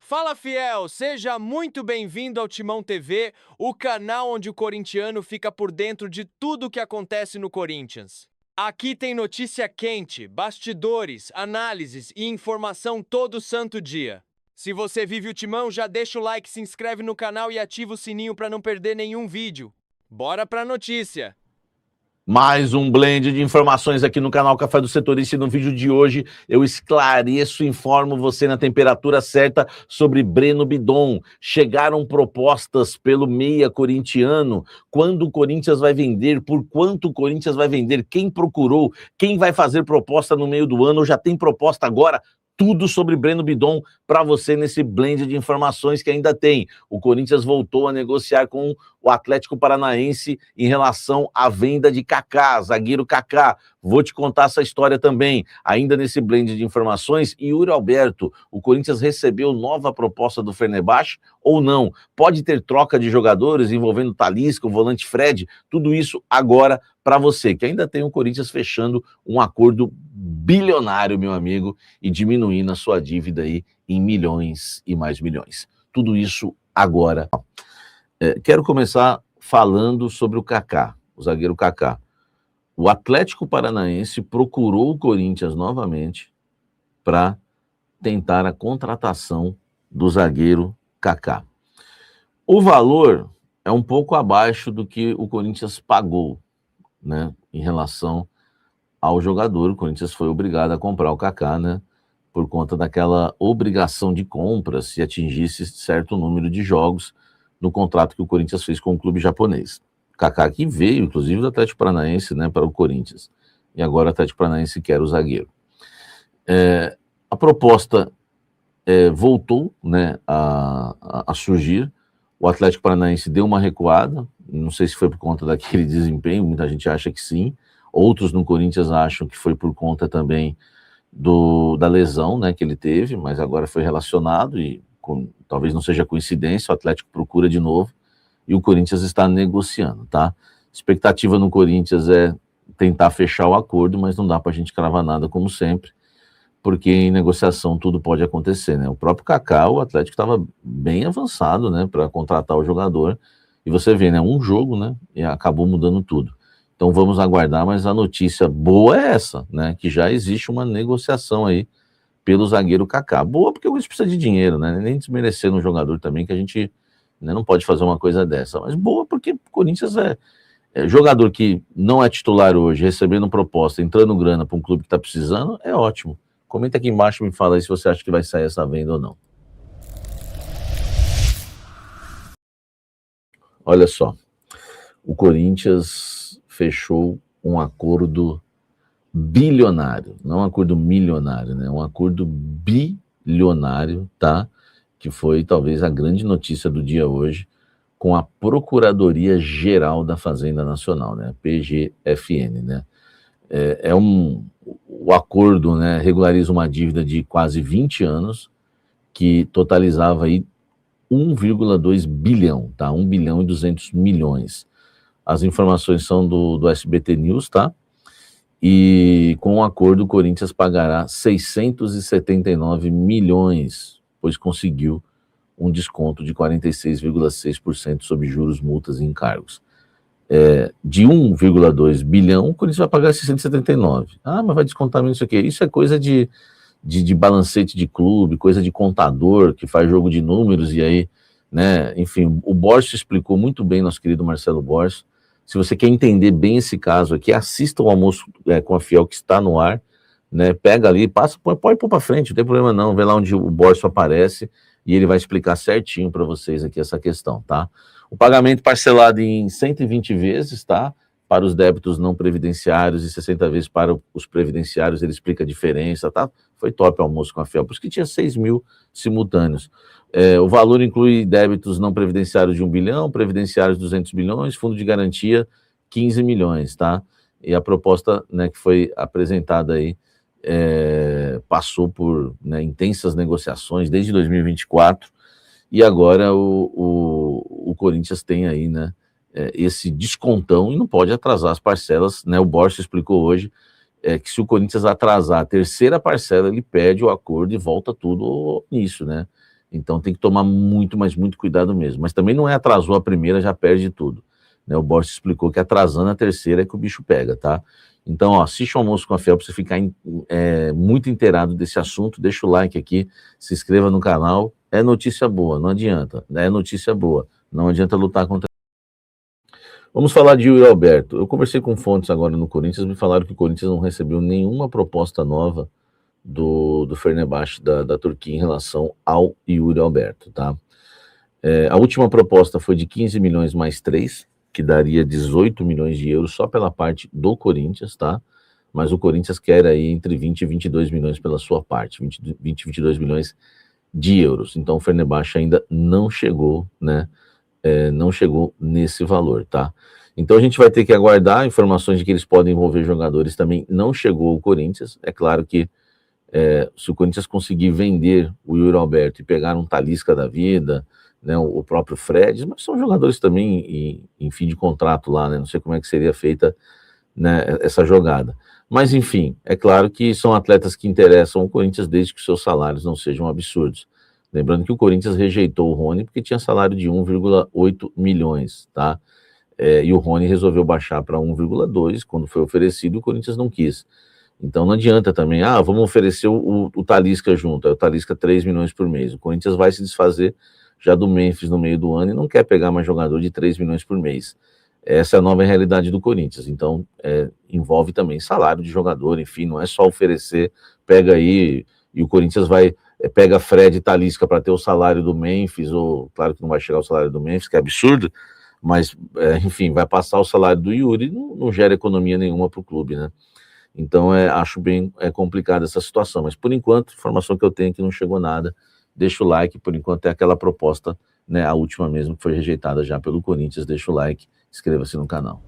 Fala, fiel! Seja muito bem-vindo ao Timão TV, o canal onde o corintiano fica por dentro de tudo o que acontece no Corinthians. Aqui tem notícia quente, bastidores, análises e informação todo santo dia. Se você vive o Timão, já deixa o like, se inscreve no canal e ativa o sininho para não perder nenhum vídeo. Bora pra notícia! Mais um blend de informações aqui no canal Café do Setorista, e no vídeo de hoje eu esclareço e informo você na temperatura certa sobre Breno Bidon. Chegaram propostas pelo meia corintiano, quando o Corinthians vai vender, por quanto o Corinthians vai vender, quem procurou, quem vai fazer proposta no meio do ano, já tem proposta agora. Tudo sobre Breno Bidon para você nesse blend de informações que ainda tem. O Corinthians voltou a negociar com o Atlético Paranaense em relação à venda de Kaká, zagueiro Kaká. Vou te contar essa história também. Ainda nesse blend de informações, Yuri Alberto, o Corinthians recebeu nova proposta do Fenerbahçe ou não? Pode ter troca de jogadores envolvendo Talisca, o volante Fred, tudo isso agora para você, que ainda tem o Corinthians fechando um acordo bilionário, meu amigo, e diminuindo a sua dívida aí em milhões e mais milhões. Tudo isso agora. Quero começar falando sobre o Kaká, o zagueiro Kaká. O Atlético Paranaense procurou o Corinthians novamente para tentar a contratação do zagueiro Kaká. O valor é um pouco abaixo do que o Corinthians pagou, né, em relação ao jogador. O Corinthians foi obrigado a comprar o Kaká, né, por conta daquela obrigação de compra se atingisse certo número de jogos no contrato que o Corinthians fez com o clube japonês. Kaká que veio, inclusive, do Atlético Paranaense, né, para o Corinthians. E agora o Atlético Paranaense quer o zagueiro. A proposta voltou, né, a surgir. O Atlético Paranaense deu uma recuada, não sei se foi por conta daquele desempenho, muita gente acha que sim. Outros no Corinthians acham que foi por conta também da lesão, né, que ele teve, mas agora foi relacionado e talvez não seja coincidência, o Atlético procura de novo e o Corinthians está negociando, tá? Expectativa no Corinthians é tentar fechar o acordo, mas não dá para a gente cravar nada como sempre, porque em negociação tudo pode acontecer, né? O próprio Kaká, o Atlético estava bem avançado, né, para contratar o jogador, e você vê, né, um jogo, né, e acabou mudando tudo. Então vamos aguardar, mas a notícia boa é essa, né, que já existe uma negociação aí pelo zagueiro Kaká. Boa porque o Corinthians precisa de dinheiro, né, nem desmerecer no jogador também, que a gente, né, não pode fazer uma coisa dessa, mas boa porque o Corinthians é jogador que não é titular hoje, recebendo proposta, entrando grana para um clube que está precisando, é ótimo. Comenta aqui embaixo e me fala aí se você acha que vai sair essa venda ou não. Olha só, o Corinthians fechou um acordo bilionário, não um acordo milionário, né? Um acordo bilionário, tá? Que foi talvez a grande notícia do dia hoje, com a Procuradoria Geral da Fazenda Nacional, né? PGFN, né? O acordo, né, regulariza uma dívida de quase 20 anos, que totalizava aí 1,2 bilhão, tá? 1 bilhão e 200 milhões. As informações são do SBT News, tá? E com o acordo o Corinthians pagará 679 milhões, pois conseguiu um desconto de 46,6% sobre juros, multas e encargos. De 1,2 bilhão, o Corinthians vai pagar 679. Ah, mas vai descontar menos isso aqui. Isso é coisa de balancete de clube, coisa de contador, que faz jogo de números, e aí, né, enfim, o Borges explicou muito bem, nosso querido Marcelo Borges. Se você quer entender bem esse caso aqui, assista o Almoço com a Fiel, que está no ar, né, pega ali, passa, pode pôr para frente, não tem problema não, vê lá onde o Borges aparece, e ele vai explicar certinho para vocês aqui essa questão, tá? O pagamento parcelado em 120 vezes, tá? Para os débitos não previdenciários e 60 vezes para os previdenciários, ele explica a diferença, tá? Foi top o Almoço com a Fiel, por isso que tinha 6 mil simultâneos. O valor inclui débitos não previdenciários de 1 bilhão, previdenciários 200 milhões, fundo de garantia 15 milhões, tá? E a proposta, né, que foi apresentada aí, passou por, né, intensas negociações desde 2024, e agora o Corinthians tem aí, né, esse descontão e não pode atrasar as parcelas, né? O Borges explicou hoje que se o Corinthians atrasar a terceira parcela, ele perde o acordo e volta tudo nisso, né? Então tem que tomar muito, mas muito cuidado mesmo. Mas também não é atrasou a primeira, já perde tudo. Né? O Borges explicou que atrasando a terceira é que o bicho pega, tá? Então, ó, assiste o Almoço com a Fel para você ficar muito inteirado desse assunto. Deixa o like aqui, se inscreva no canal. É notícia boa, não adianta. É notícia boa, não adianta lutar contra. Vamos falar de Yuri Alberto. Eu conversei com fontes agora no Corinthians, me falaram que o Corinthians não recebeu nenhuma proposta nova do Fenerbahçe da Turquia em relação ao Yuri Alberto, tá? A última proposta foi de 15 milhões mais 3, que daria 18 milhões de euros só pela parte do Corinthians, tá? Mas o Corinthians quer aí entre 20 e 22 milhões pela sua parte, 20 e 22 milhões de euros. Então o Fenerbahçe ainda não chegou, né? Não chegou nesse valor, tá? Então a gente vai ter que aguardar informações de que eles podem envolver jogadores também. Não chegou o Corinthians, é claro que se o Corinthians conseguir vender o Yuri Alberto e pegar um Talisca da vida, né, o próprio Fred, mas são jogadores também em fim de contrato lá, né, não sei como é que seria feita, né, essa jogada. Mas enfim, é claro que são atletas que interessam ao Corinthians desde que os seus salários não sejam absurdos. Lembrando que o Corinthians rejeitou o Rony porque tinha salário de 1,8 milhões, tá? E o Rony resolveu baixar para 1,2 quando foi oferecido, o Corinthians não quis. Então não adianta também, vamos oferecer o Talisca junto, o Talisca 3 milhões por mês. O Corinthians vai se desfazer já do Memphis no meio do ano e não quer pegar mais jogador de 3 milhões por mês. Essa é a nova realidade do Corinthians. Então envolve também salário de jogador, enfim, não é só oferecer, pega aí e o Corinthians pega Fred e Talisca para ter o salário do Memphis, ou claro que não vai chegar o salário do Memphis, que é absurdo, mas enfim, vai passar o salário do Yuri, não gera economia nenhuma para o clube, né? Então, acho bem complicada essa situação. Mas, por enquanto, a informação que eu tenho é que não chegou nada. Deixa o like, por enquanto é aquela proposta, né, a última mesmo, que foi rejeitada já pelo Corinthians. Deixa o like, inscreva-se no canal.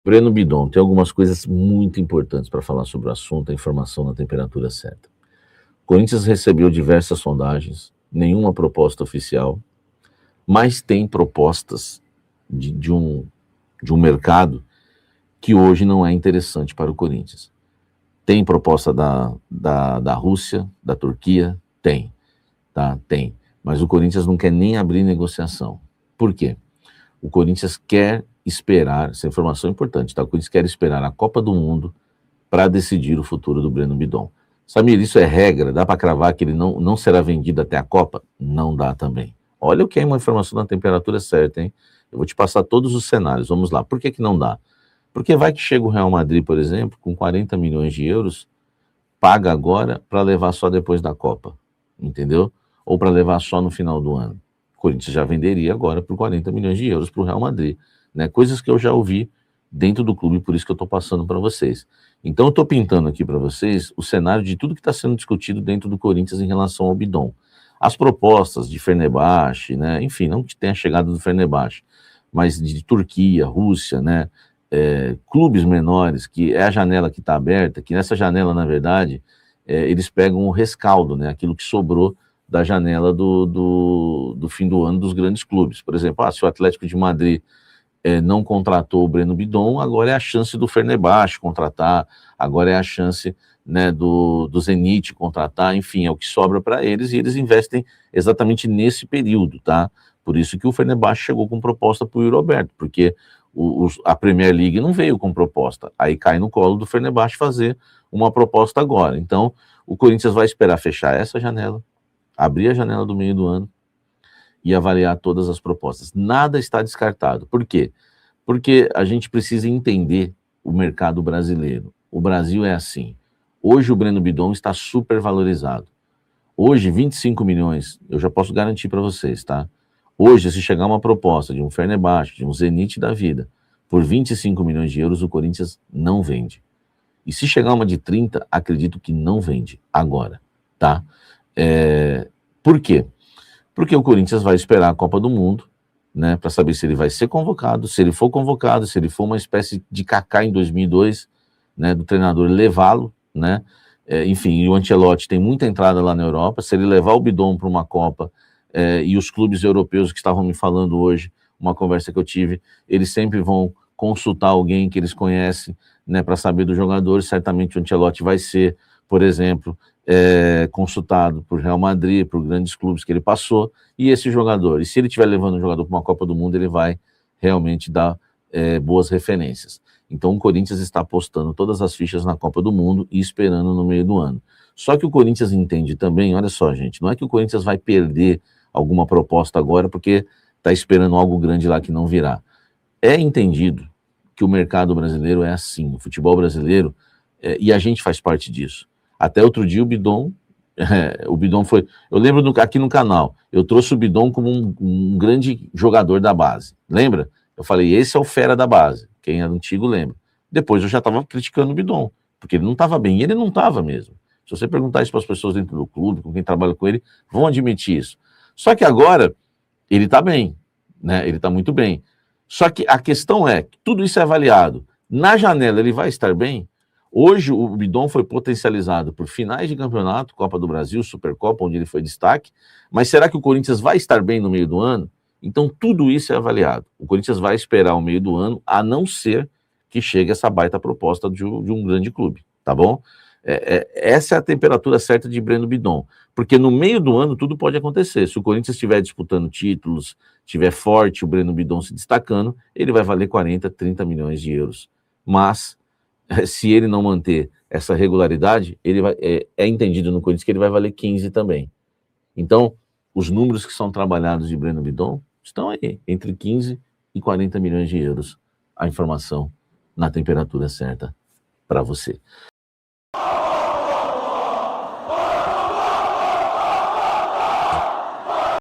Breno Bidon, tem algumas coisas muito importantes para falar sobre o assunto, a informação na temperatura certa. O Corinthians recebeu diversas sondagens, nenhuma proposta oficial, mas tem propostas de um mercado que hoje não é interessante para o Corinthians. Tem proposta da Rússia, da Turquia? Tem, tá? Tem. Mas o Corinthians não quer nem abrir negociação. Por quê? O Corinthians quer esperar, essa informação é importante, tá? O Corinthians quer esperar a Copa do Mundo para decidir o futuro do Breno Bidon. Samir, isso é regra? Dá para cravar que ele não será vendido até a Copa? Não dá também. Olha o que é uma informação na temperatura certa, hein? Eu vou te passar todos os cenários, vamos lá. Por que não dá? Porque vai que chega o Real Madrid, por exemplo, com 40 milhões de euros, paga agora para levar só depois da Copa, entendeu? Ou para levar só no final do ano. O Corinthians já venderia agora por 40 milhões de euros para o Real Madrid, né? Coisas que eu já ouvi dentro do clube, por isso que eu estou passando para vocês. Então eu estou pintando aqui para vocês o cenário de tudo que está sendo discutido dentro do Corinthians em relação ao Bidon. As propostas de Fenerbahçe, né? Enfim, não que tenha chegado do Fenerbahçe, mas de Turquia, Rússia, né? Clubes menores, que é a janela que está aberta, que nessa janela, na verdade, eles pegam o rescaldo, né? Aquilo que sobrou da janela do fim do ano dos grandes clubes. Por exemplo, se o Atlético de Madrid não contratou o Breno Bidon, agora é a chance do Fenerbahçe contratar, agora é a chance, né, do Zenit contratar, enfim, é o que sobra para eles, e eles investem exatamente nesse período, tá? Por isso que o Fenerbahçe chegou com proposta para o Yuri Alberto, porque a Premier League não veio com proposta, aí cai no colo do Fenerbahçe fazer uma proposta agora. Então, o Corinthians vai esperar fechar essa janela, abrir a janela do meio do ano e avaliar todas as propostas. Nada está descartado. Por quê? Porque a gente precisa entender o mercado brasileiro. O Brasil é assim. Hoje o Breno Bidon está super valorizado. Hoje, 25 milhões, eu já posso garantir para vocês, tá? Hoje, se chegar uma proposta de um Fenerbahçe, de um Zenit da vida, por 25 milhões de euros, o Corinthians não vende. E se chegar uma de 30, acredito que não vende agora, tá? Por quê? Porque o Corinthians vai esperar a Copa do Mundo, né, para saber se ele vai ser convocado, se ele for convocado, se ele for uma espécie de Kaká em 2002, né, do treinador levá-lo, né? Enfim, o Ancelotti tem muita entrada lá na Europa, se ele levar o Bidon para uma Copa, e os clubes europeus que estavam me falando hoje, uma conversa que eu tive, eles sempre vão consultar alguém que eles conhecem, né, para saber do jogador. Certamente o Ancelotti vai ser, por exemplo, consultado por Real Madrid, por grandes clubes que ele passou, e esse jogador, e se ele estiver levando um jogador para uma Copa do Mundo, ele vai realmente dar boas referências. Então o Corinthians está apostando todas as fichas na Copa do Mundo e esperando no meio do ano. Só que o Corinthians entende também, olha só, gente, não é que o Corinthians vai perder alguma proposta agora porque está esperando algo grande lá que não virá. É entendido que o mercado brasileiro é assim, o futebol brasileiro, e a gente faz parte disso. Até outro dia o Bidon foi... Eu lembro aqui no canal, eu trouxe o Bidon como um grande jogador da base, lembra? Eu falei, esse é o fera da base, quem é antigo lembra. Depois eu já estava criticando o Bidon, porque ele não estava bem, e ele não estava mesmo. Se você perguntar isso para as pessoas dentro do clube, com quem trabalha com ele, vão admitir isso. Só que agora, ele está bem, né? Ele está muito bem. Só que a questão é, tudo isso é avaliado. Na janela ele vai estar bem? Hoje o Bidon foi potencializado por finais de campeonato, Copa do Brasil, Supercopa, onde ele foi destaque, mas será que o Corinthians vai estar bem no meio do ano? Então tudo isso é avaliado. O Corinthians vai esperar o meio do ano, a não ser que chegue essa baita proposta de um grande clube, tá bom? Essa é a temperatura certa de Breno Bidon, porque no meio do ano tudo pode acontecer. Se o Corinthians estiver disputando títulos, estiver forte, o Breno Bidon se destacando, ele vai valer 40, 30 milhões de euros. Mas se ele não manter essa regularidade, ele vai, é entendido no Corinthians que ele vai valer 15 também. Então, os números que são trabalhados de Breno Bidon estão aí, entre 15 e 40 milhões de euros. A informação na temperatura certa para você.